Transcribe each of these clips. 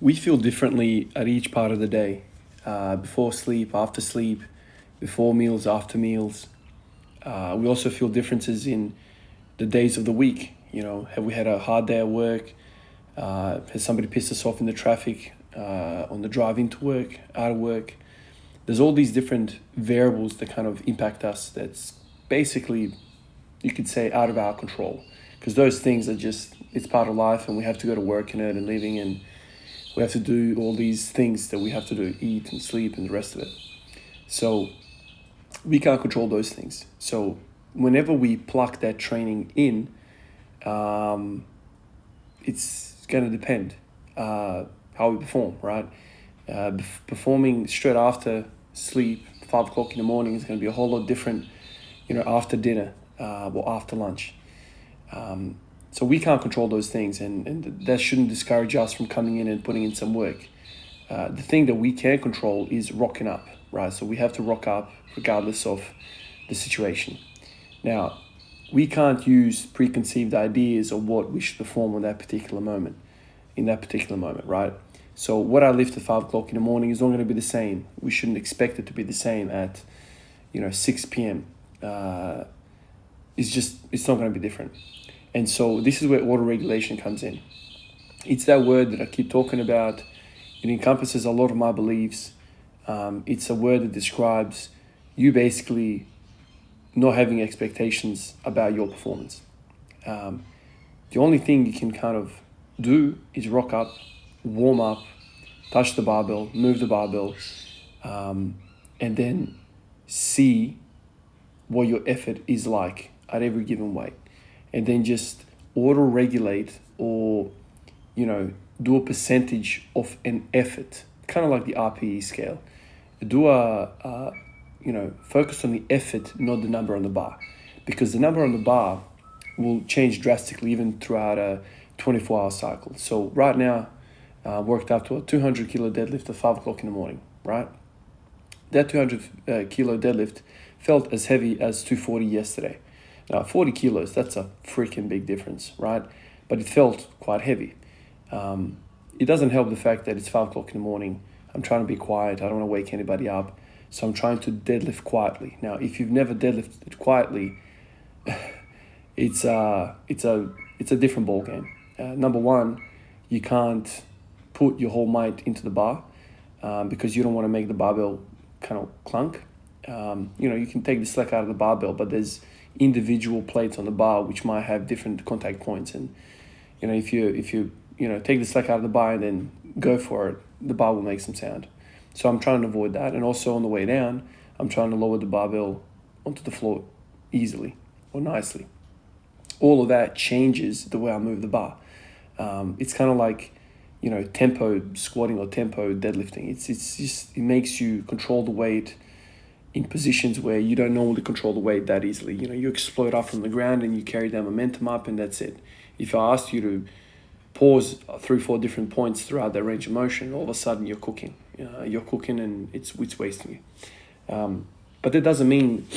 We feel differently at each part of the day, before sleep, after sleep, before meals, after meals. We also feel differences in the days of the week. Have we had a hard day at work? Has somebody pissed us off in the traffic, on the drive into work, out of work? There's all these different variables that kind of impact us that's basically, you could say, out of our control. Because those things are just, it's part of life, and we have to go to work in it and living, and we have to do all these things that we have to do, eat and sleep and the rest of it. So we can't control those things. So whenever we pluck that training in, it's going to depend how we perform, right? Performing straight after sleep, 5 o'clock in the morning, is going to be a whole lot different, after dinner or after lunch. So we can't control those things, and that shouldn't discourage us from coming in and putting in some work. The thing that we can control is rocking up, right? So we have to rock up regardless of the situation. Now, we can't use preconceived ideas of what we should perform in that particular moment, right? So what I lift at 5 o'clock in the morning is not going to be the same. We shouldn't expect it to be the same at, 6 p.m. It's not going to be different. And so this is where auto-regulation comes in. It's that word that I keep talking about. It encompasses a lot of my beliefs. It's a word that describes you basically not having expectations about your performance. The only thing you can kind of do is rock up, warm up, touch the barbell, move the barbell, and then see what your effort is like at every given weight. And then just auto-regulate or, do a percentage of an effort, kind of like the RPE scale. Focus on the effort, not the number on the bar. Because the number on the bar will change drastically even throughout a 24-hour cycle. So right now, worked up to a 200 kilo deadlift at 5 o'clock in the morning, right? That 200 kilo deadlift felt as heavy as 240 yesterday. Now, 40 kilos, that's a freaking big difference, right? But it felt quite heavy. It doesn't help the fact that it's 5 o'clock in the morning. I'm trying to be quiet. I don't want to wake anybody up. So I'm trying to deadlift quietly. Now, if you've never deadlifted quietly, it's a different ball game. Number one, you can't put your whole might into the bar because you don't want to make the barbell kind of clunk. You can take the slack out of the barbell, but there's individual plates on the bar which might have different contact points, and if you take the slack out of the bar and then go for it, the bar will make some sound. So I'm trying to avoid that, and also on the way down, I'm trying to lower the barbell onto the floor easily or nicely. All of that changes the way I move the bar. It's kind of like tempo squatting or tempo deadlifting. It makes you control the weight in positions where you don't normally control the weight that easily. You explode up from the ground and you carry that momentum up, and that's it. If I asked you to pause 3-4 different points throughout that range of motion, all of a sudden you're cooking. And it's wasting you. But that doesn't mean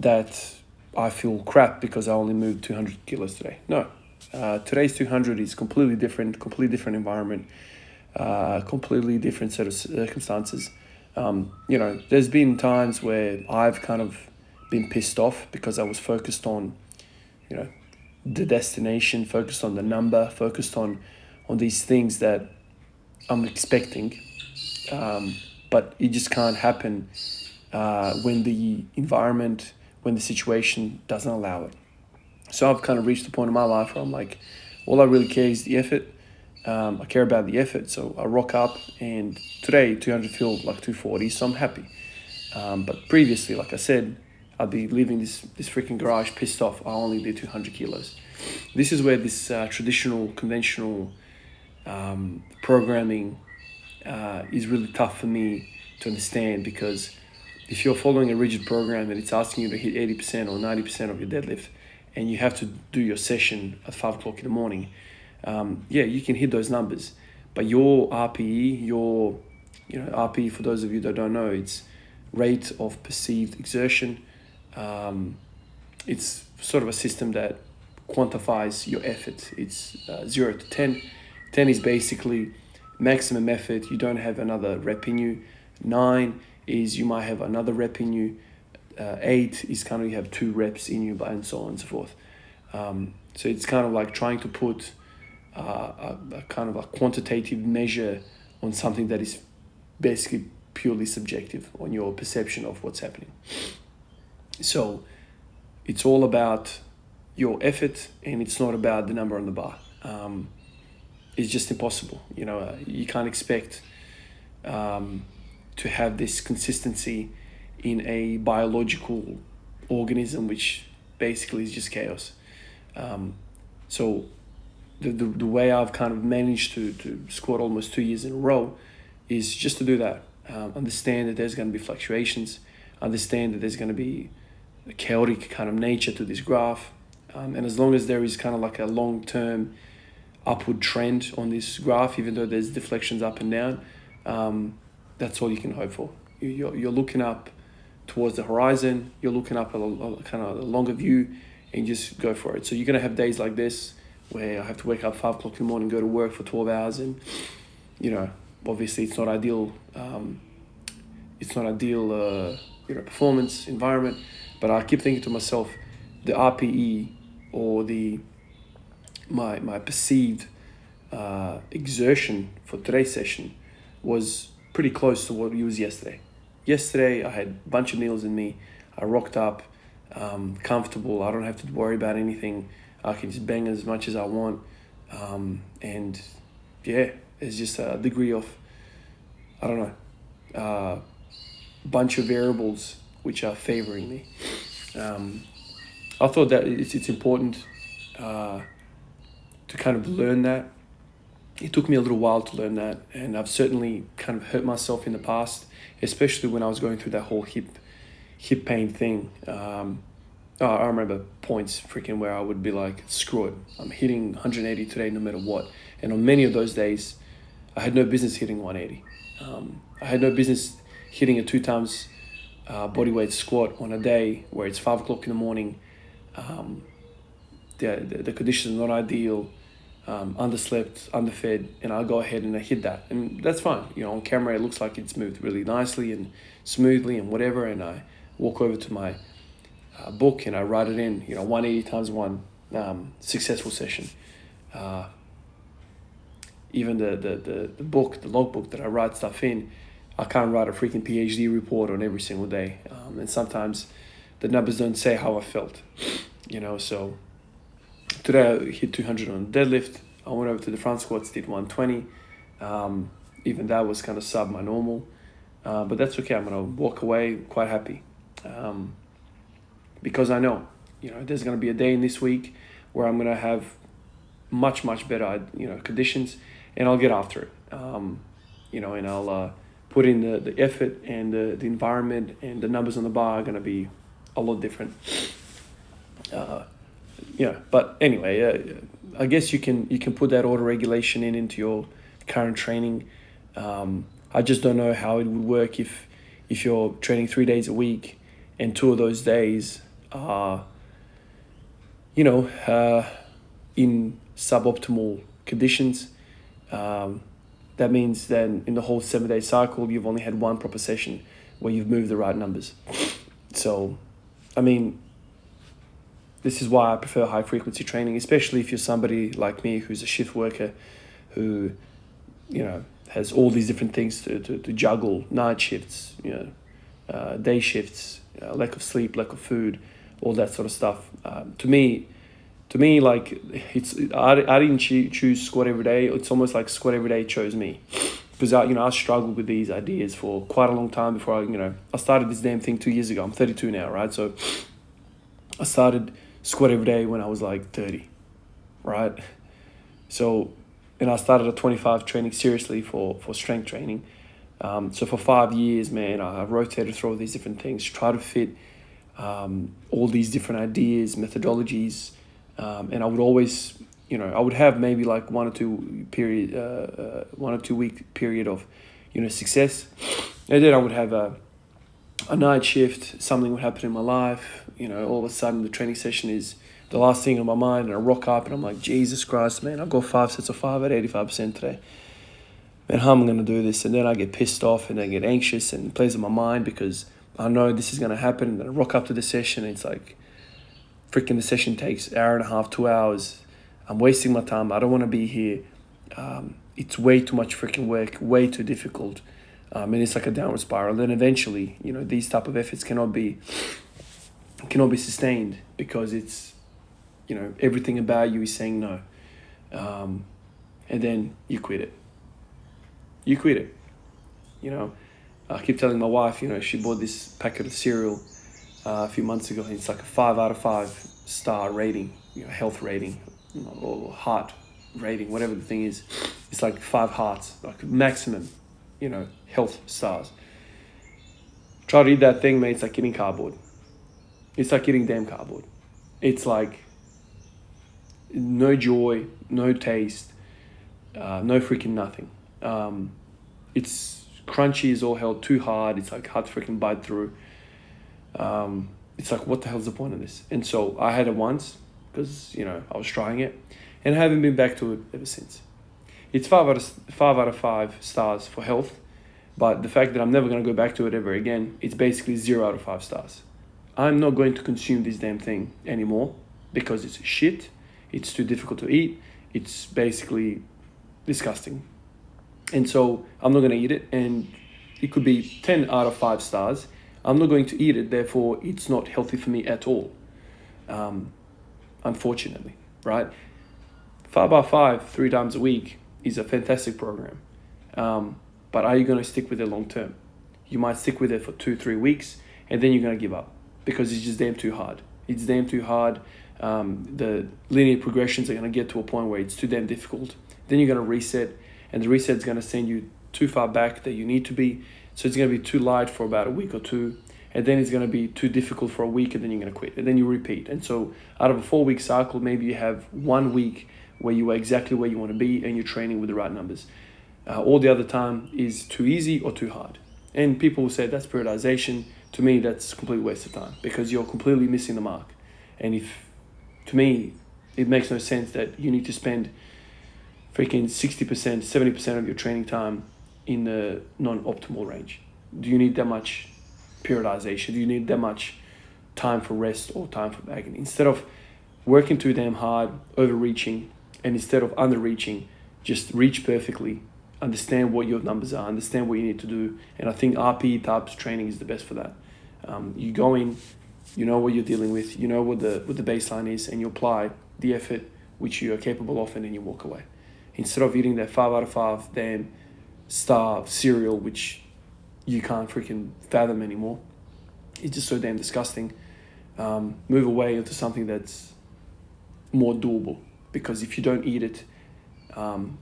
that I feel crap because I only moved 200 kilos today. No. Today's 200 is completely different environment, completely different set of circumstances. There's been times where I've kind of been pissed off because I was focused on, the destination, focused on the number, focused on these things that I'm expecting. But it just can't happen when the environment, when the situation doesn't allow it. So I've kind of reached the point in my life where I'm like, all I really care is the effort. I care about the effort, so I rock up, and today 200 feel like 240, so I'm happy. But previously, like I said, I'd be leaving this freaking garage pissed off. I only did 200 kilos. This is where this traditional, conventional programming is really tough for me to understand, because if you're following a rigid program and it's asking you to hit 80% or 90% of your deadlift, and you have to do your session at 5 o'clock in the morning, you can hit those numbers, but your RPE, RPE, for those of you that don't know, it's rate of perceived exertion. It's sort of a system that quantifies your effort. It's 0 to 10. 10 is basically maximum effort, you don't have another rep in you. 9 is you might have another rep in you. 8 is kind of you have 2 reps in you, and so on and so forth. So it's kind of like trying to put a kind of a quantitative measure on something that is basically purely subjective on your perception of what's happening. So it's all about your effort, and it's not about the number on the bar. It's just impossible. You can't expect to have this consistency in a biological organism, which basically is just chaos. So the way I've kind of managed to squat almost 2 years in a row is just to do that. Understand that there's going to be fluctuations. Understand that there's going to be a chaotic kind of nature to this graph. And as long as there is kind of like a long-term upward trend on this graph, even though there's deflections up and down, that's all you can hope for. You're looking up towards the horizon. You're looking up at a kind of a longer view, and just go for it. So you're going to have days like this where I have to wake up 5 o'clock in the morning, go to work for 12 hours, and obviously it's not ideal. It's not ideal, performance environment. But I keep thinking to myself, the RPE or my perceived exertion for today's session was pretty close to what it was yesterday. Yesterday I had a bunch of meals in me. I rocked up, comfortable. I don't have to worry about anything. I can just bang as much as I want. And yeah, it's just a degree of, I don't know, bunch of variables which are favoring me. I thought that it's important to kind of learn that. It took me a little while to learn that, and I've certainly kind of hurt myself in the past, especially when I was going through that whole hip pain thing. I remember points freaking where I would be like, screw it, I'm hitting 180 today no matter what. And on many of those days, I had no business hitting 180. I had no business hitting a 2 times bodyweight squat on a day where it's 5 o'clock in the morning. The conditions are not ideal, underslept, underfed, and I'll go ahead and I hit that. And that's fine. On camera, it looks like it's moved really nicely and smoothly and whatever. And I walk over to my book and I write it in, 180 times 1, successful session. Even the book, the logbook that I write stuff in, I can't write a freaking PhD report on every single day. And sometimes the numbers don't say how I felt, so today I hit 200 on deadlift. I went over to the front squats, did 120. Even that was kind of sub my normal, but that's okay. I'm going to walk away quite happy. Because I know, there's going to be a day in this week where I'm going to have much, much better, conditions, and I'll get after it. And I'll put in the effort, and the environment and the numbers on the bar are going to be a lot different. But anyway, I guess you can put that auto regulation into your current training. I just don't know how it would work if you're training 3 days a week and 2 of those days are, in suboptimal conditions. That means then in the whole 7-day cycle, you've only had 1 proper session where you've moved the right numbers. So, this is why I prefer high frequency training, especially if you're somebody like me who's a shift worker, who, has all these different things to juggle: night shifts, day shifts, lack of sleep, lack of food, all that sort of stuff. To me, like I didn't choose squat every day. It's almost like squat every day chose me, because I struggled with these ideas for quite a long time before I started this damn thing 2 years ago. I'm 32 now, right? So I started squat every day when I was like 30, right? So, and I started at 25 training seriously for strength training. So for 5 years, man, I rotated through all these different things, try to fit all these different ideas, methodologies, and I would always, I would have maybe like 1 or 2 week period of, success, and then I would have a night shift. Something would happen in my life, all of a sudden the training session is the last thing on my mind, and I rock up and I'm like, Jesus Christ, man, I've got 5 sets of 5 at 85% today. man, how am I going to do this? And then I get pissed off and I get anxious and it plays in my mind because I know this is going to happen. And then I rock up to the session and it's like, freaking the session takes an hour and a half, 2 hours. I'm wasting my time. I don't want to be here. It's way too much freaking work, way too difficult. And it's like a downward spiral. And then eventually, these type of efforts cannot be sustained because it's, everything about you is saying no. And then you quit it. I keep telling my wife, she bought this packet of cereal a few months ago. And it's like a 5 out of 5 star rating, health rating, or heart rating, whatever the thing is. It's like 5 hearts, like maximum, health stars. Try to eat that thing, mate. It's like eating cardboard. It's like eating damn cardboard. It's like no joy, no taste, no freaking nothing. It's crunchy as all hell, too hard. It's like hard to freaking bite through. It's like, what the hell's the point of this? And so I had it once because, I was trying it and I haven't been back to it ever since. It's 5 out of 5 stars for health, but the fact that I'm never going to go back to it ever again, it's basically 0 out of 5 stars. I'm not going to consume this damn thing anymore because it's shit. It's too difficult to eat. It's basically disgusting. And so I'm not going to eat it. And it could be 10 out of 5 stars. I'm not going to eat it. Therefore, it's not healthy for me at all. Unfortunately, right? 5 by 5, 3 times a week is a fantastic program. But are you going to stick with it long term? You might stick with it for 2-3 weeks and then you're going to give up because it's just damn too hard. It's damn too hard. The linear progressions are going to get to a point where it's too damn difficult. Then you're going to reset, and the reset is going to send you too far back that you need to be. So it's going to be too light for about a week or two, and then it's going to be too difficult for a week, and then you're going to quit, and then you repeat. And so out of a 4-week cycle, maybe you have 1 week where you are exactly where you want to be and you're training with the right numbers. All the other time is too easy or too hard. And people will say that's periodization. To me, that's a complete waste of time because you're completely missing the mark. And to me, it makes no sense that you need to spend freaking 60%, 70% of your training time in the non-optimal range. Do you need that much periodization? Do you need that much time for rest or time for bagging? Instead of working too damn hard, overreaching, and instead of underreaching, just reach perfectly, understand what your numbers are, understand what you need to do. And I think RPE types training is the best for that. You go in, you know what you're dealing with, you know what the baseline is, and you apply the effort which you are capable of, and then you walk away. Instead of eating that 5 out of 5 damn star cereal, which you can't freaking fathom anymore. It's just so damn disgusting. Move away into something that's more doable, because if you don't eat it,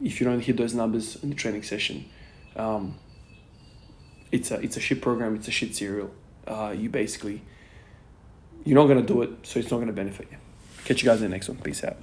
if you don't hit those numbers in the training session, it's a shit program, it's a shit cereal. You're not going to do it, so it's not going to benefit you. Catch you guys in the next one. Peace out.